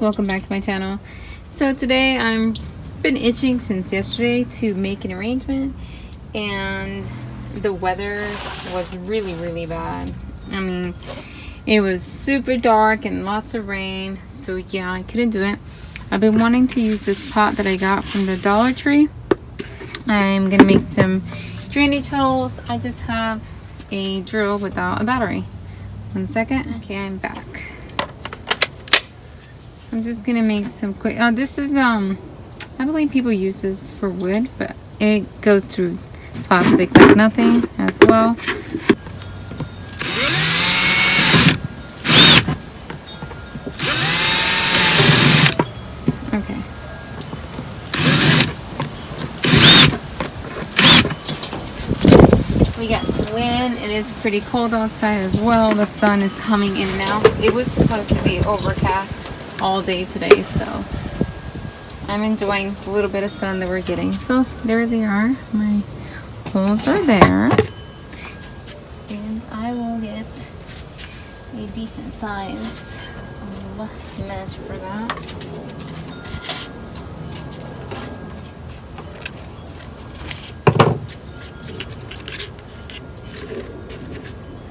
welcome back to my channel. So today I'm been itching since yesterday to make an arrangement, and the weather was really bad. I mean, it was super dark and lots of rain, so yeah, I couldn't do it. I've been wanting to use this pot that I got from the Dollar Tree. I'm gonna make some drainage holes. I just have a drill without a battery. 1 second. Okay, I'm back. So I'm just gonna make some quick. This is I believe people use this for wood, but it goes through plastic like nothing as well. Okay. We got some wind. It is pretty cold outside as well. The sun is coming in now. It was supposed to be overcast all day today, so I'm enjoying the little bit of sun that we're getting. So there they are. My holes are there. And I will get a decent size mesh for that.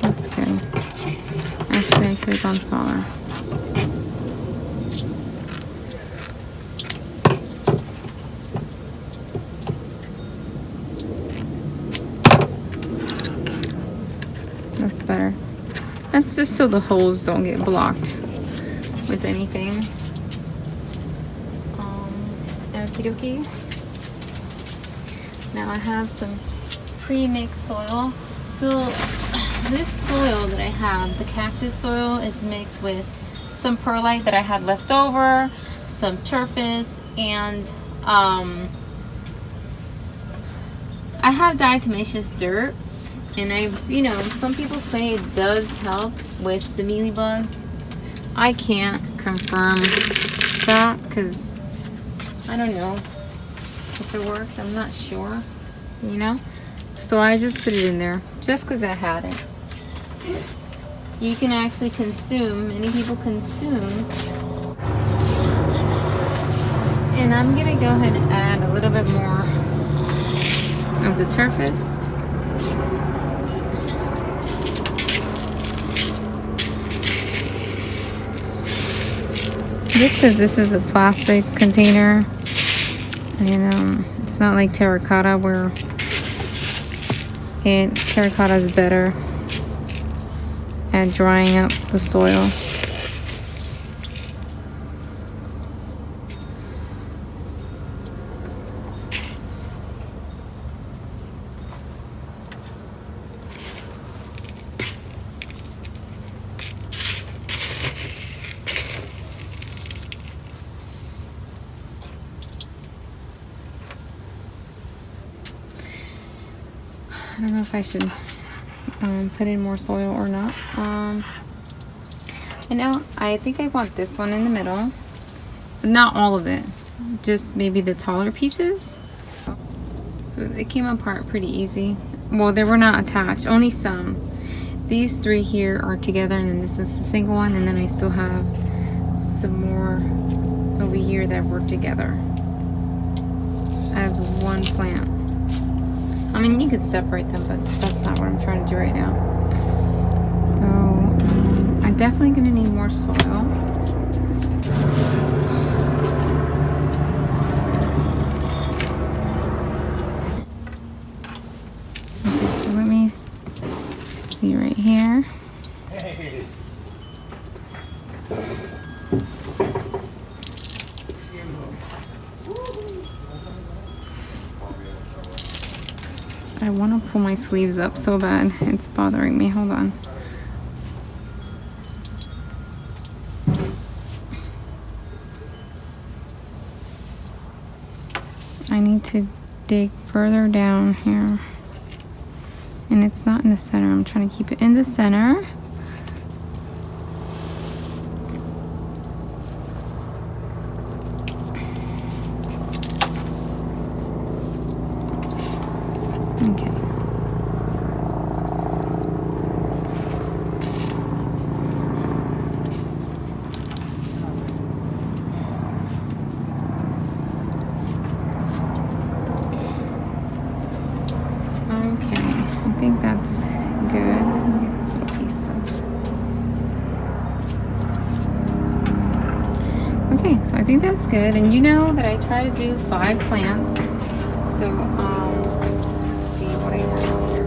That's good. Actually, I could have gone smaller. That's better. That's just so the holes don't get blocked with anything. Okie dokie. Now I have some pre-mixed soil. So this soil that I have, the cactus soil, is mixed with some perlite that I had left over, some turfus, and I have diatomaceous dirt. And some people say it does help with the mealybugs. I can't confirm that because I don't know if it works. I'm not sure, So I just put it in there just because I had it. You can actually consume, many people consume. And I'm gonna go ahead and add a little bit more of the turfus. Just because this is a plastic container, and it's not like terracotta where terracotta is better at drying up the soil. I don't know if I should put in more soil or not. I think I want this one in the middle, but not all of it, just maybe the taller pieces. So it came apart pretty easy. Well, they were not attached, only some. These three here are together, and then this is a single one, and then I still have some more over here that work together as one plant. I mean, you could separate them, but that's not what I'm trying to do right now. So, I'm definitely going to need more soil. Okay, so let me see right here. I want to pull my sleeves up so bad. It's bothering me. Hold on. I need to dig further down here. And it's not in the center. I'm trying to keep it in the center. Okay. think that's good. And you know that I try to do 5 plants. So, let's see what I have here.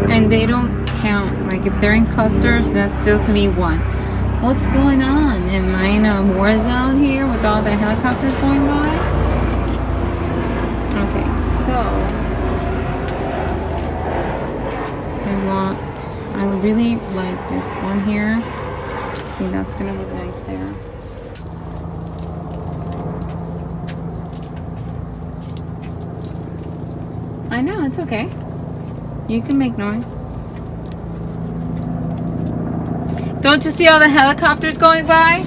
And they don't count. Like if they're in clusters, that's still to me 1. What's going on? Am I in a war zone here with all the helicopters going by? Okay, so I really like this one here. I think that's gonna look nice there. I know, it's okay. You can make noise. Don't you see all the helicopters going by?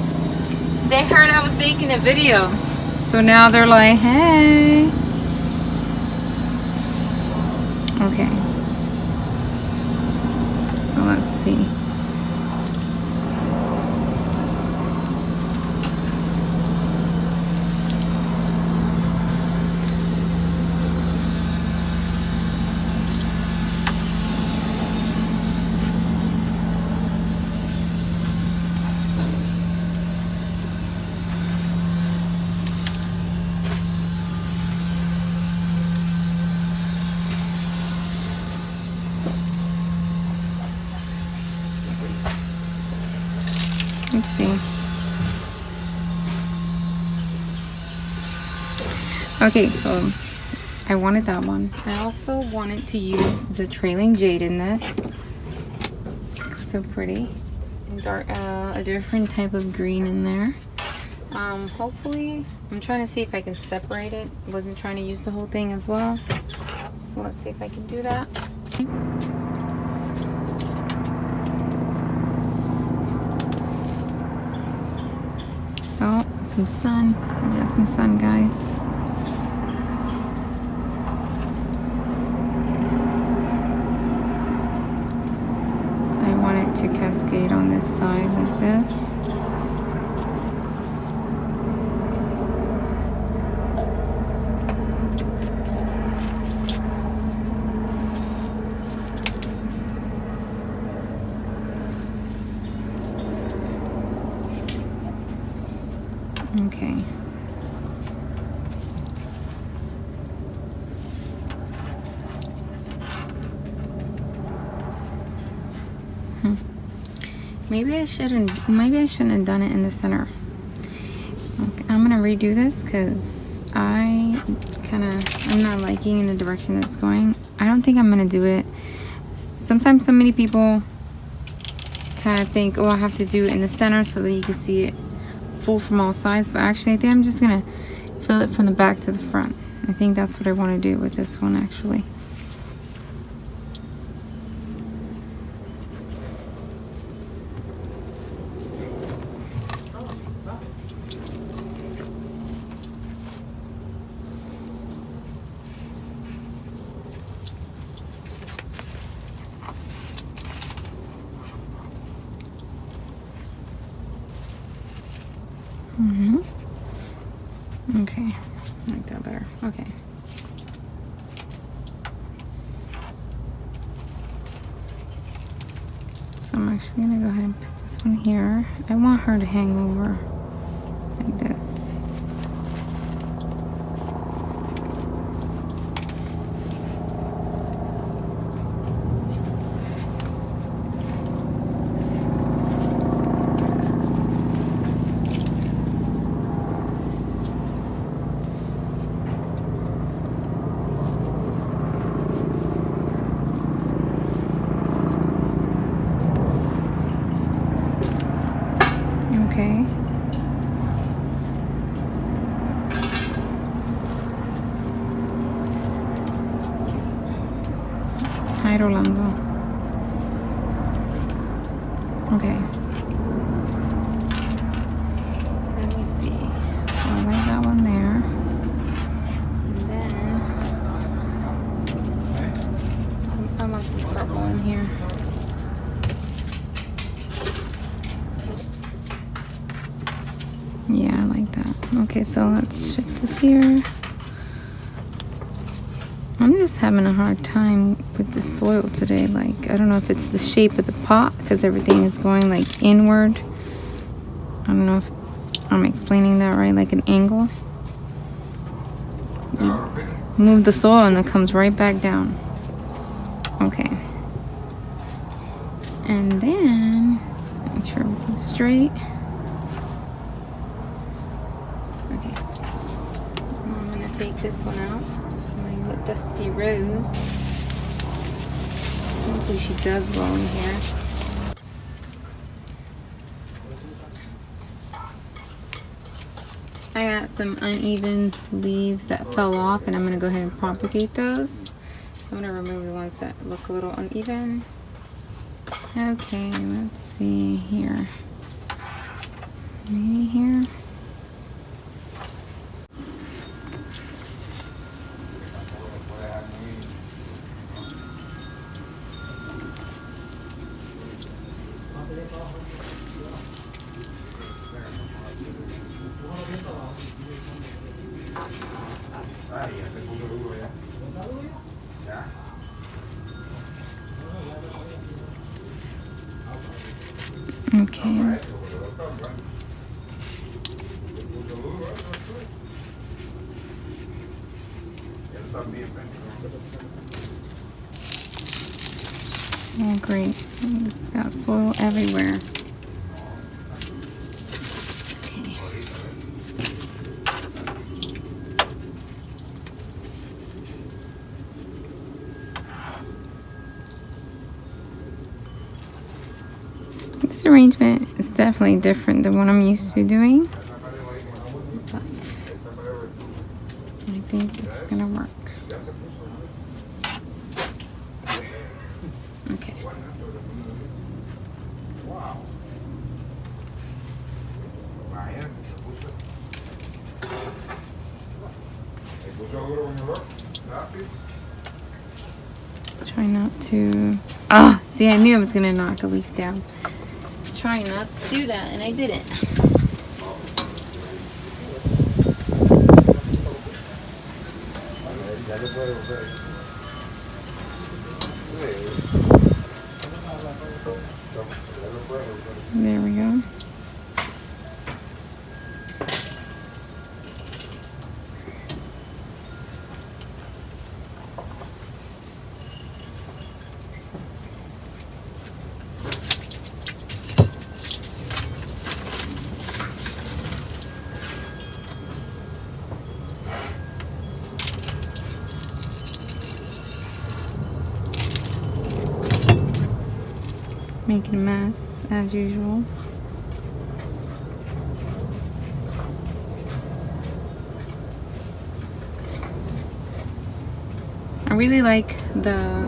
They heard I was making a video. So now they're like, hey. Okay. So let's see. Let's see. Okay, so I wanted that one. I also wanted to use the trailing jade in this. It's so pretty. And dark, a different type of green in there. Hopefully, I'm trying to see if I can separate it. Wasn't trying to use the whole thing as well. So let's see if I can do that. Oh, some sun. We got some sun, guys. I want it to cascade on this side like this. Okay. Maybe I shouldn't have done it in the center. Okay, I'm gonna redo this because I'm not liking in the direction that's going. I don't think I'm gonna do it. Sometimes so many people kind of think, oh, I have to do it in the center so that you can see it full from all sides, but actually I think I'm just gonna fill it from the back to the front. I think that's what I want to do with this one actually. Okay, I like that better. Okay. So I'm actually gonna go ahead and put this one here. I want her to hang over like this. Okay. Hi, Rolando. Okay. Let me see. So I like that one there. And then I want some purple in here. Yeah, I like that. Okay, so let's shift this here. I'm just having a hard time with the soil today. Like, I don't know if it's the shape of the pot because everything is going like inward. I don't know if I'm explaining that right, like an angle. You move the soil and it comes right back down. Okay. And then make sure everything's straight. Okay. I'm gonna take this one out. My dusty rose. Hopefully she does well in here. I got some uneven leaves that fell off, and I'm gonna go ahead and propagate those. I'm gonna remove the ones that look a little uneven. Okay, let's see here. Maybe here. Okay. Oh, great. It's got soil everywhere. Okay. This arrangement is definitely different than what I'm used to doing, but I think it's gonna work. Okay. Try not to. Ah, see, I knew I was gonna knock a leaf down. Trying not to do that, and I didn't. There we go. Making a mess as usual. I really like the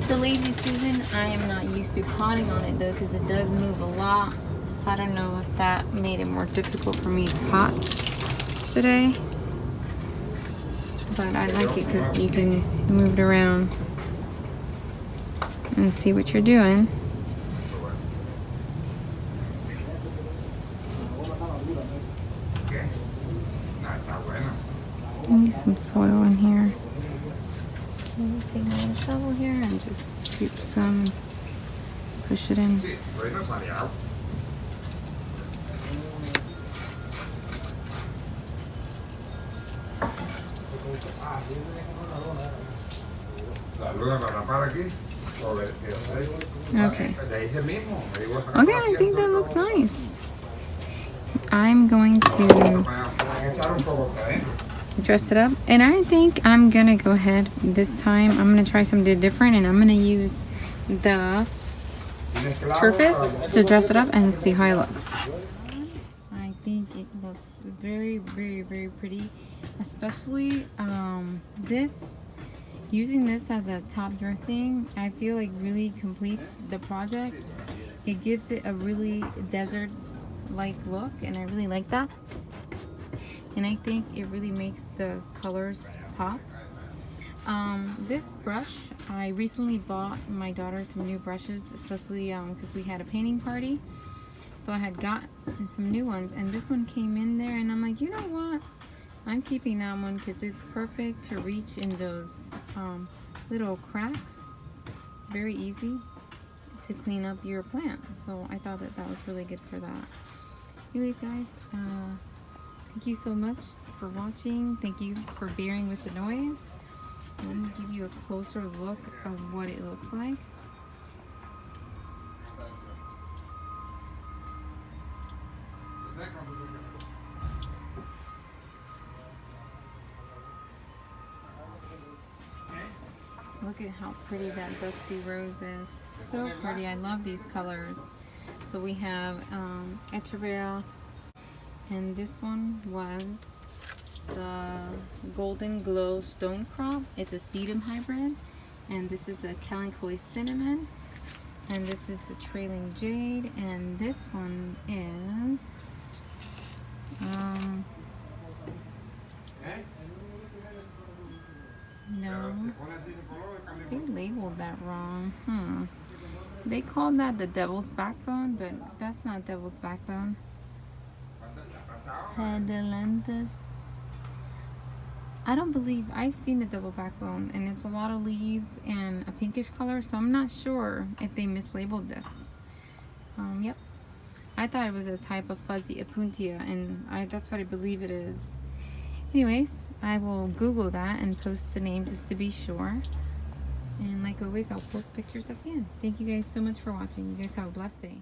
Lazy Susan. I am not used to potting on it though because it does move a lot. So I don't know if that made it more difficult for me to pot today. But I like it because you can move it around and see what you're doing. Need some soil in here. Maybe take a little shovel here and just scoop some, push it in. Okay. Okay, I think that looks nice. I'm going to dress it up, and I think I'm gonna go ahead this time. I'm gonna try something different, and I'm gonna use the turfus to dress it up and see how it looks. I think it looks very, very, very pretty, especially using this as a top dressing. I feel like really completes the project. It gives it a really desert-like look, and I really like that. And I think it really makes the colors pop. This brush, I recently bought my daughter some new brushes, especially because we had a painting party. So I had gotten some new ones, and this one came in there, and I'm like, you know what? I'm keeping that one because it's perfect to reach in those little cracks. Very easy to clean up your plant. So I thought that that was really good for that. Anyways, guys, thank you so much for watching. Thank you for bearing with the noise. Let me give you a closer look of what it looks like. Look at how pretty that dusty rose is. So pretty. I love these colors. So we have Echeverria, and this one was the Golden Glow Stone Crop. It's a sedum hybrid, and this is a Kalanchoe Cinnamon, and this is the Trailing Jade, and this one is no, they labeled that wrong. They called that the Devil's Backbone, but that's not Devil's Backbone. Pedalentus. I don't believe I've seen the Double Backbone, and it's a lot of leaves and a pinkish color, so I'm not sure if they mislabeled this. Yep. I thought it was a type of fuzzy Apuntia, and that's what I believe it is. Anyways, I will Google that and post the name just to be sure. And like always, I'll post pictures at the end. Thank you guys so much for watching. You guys have a blessed day.